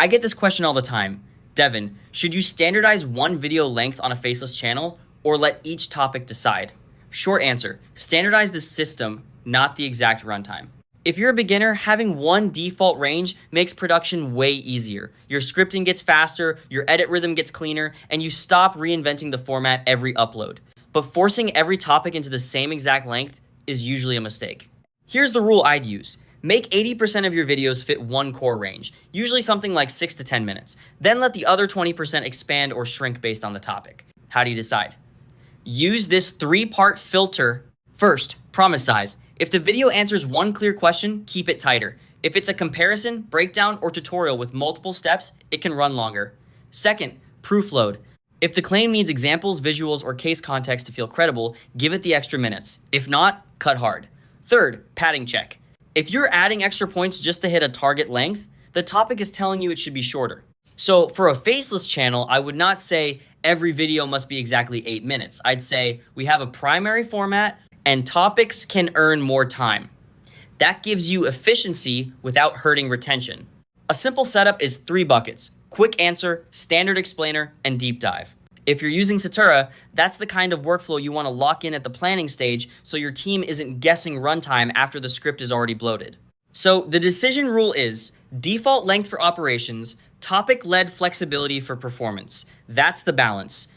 I get this question all the time. Devin, should you standardize one video length on a Faceless channel or let each topic decide? Short answer, standardize the system, not the exact runtime. If you're a beginner, having one default range makes production way easier. Your scripting gets faster, your edit rhythm gets cleaner, and you stop reinventing the format every upload. But forcing every topic into the same exact length is usually a mistake. Here's the rule I'd use. Make 80% of your videos fit one core range, usually something like 6 to 10 minutes. Then let the other 20% expand or shrink based on the topic. How do you decide? Use this 3-part filter. First, promise size. If the video answers one clear question, keep it tighter. If it's a comparison, breakdown, or tutorial with multiple steps, it can run longer. Second, proof load. If the claim needs examples, visuals, or case context to feel credible, give it the extra minutes. If not, cut hard. Third, padding check. If you're adding extra points just to hit a target length, the topic is telling you it should be shorter. So for a Faceless channel, I would not say every video must be exactly 8 minutes. I'd say we have a primary format and topics can earn more time. That gives you efficiency without hurting retention. A simple setup is 3 buckets: quick answer, standard explainer, and deep dive. If you're using Satura, that's the kind of workflow you want to lock in at the planning stage so your team isn't guessing runtime after the script is already bloated. So the decision rule is default length for operations, topic-led flexibility for performance. That's the balance.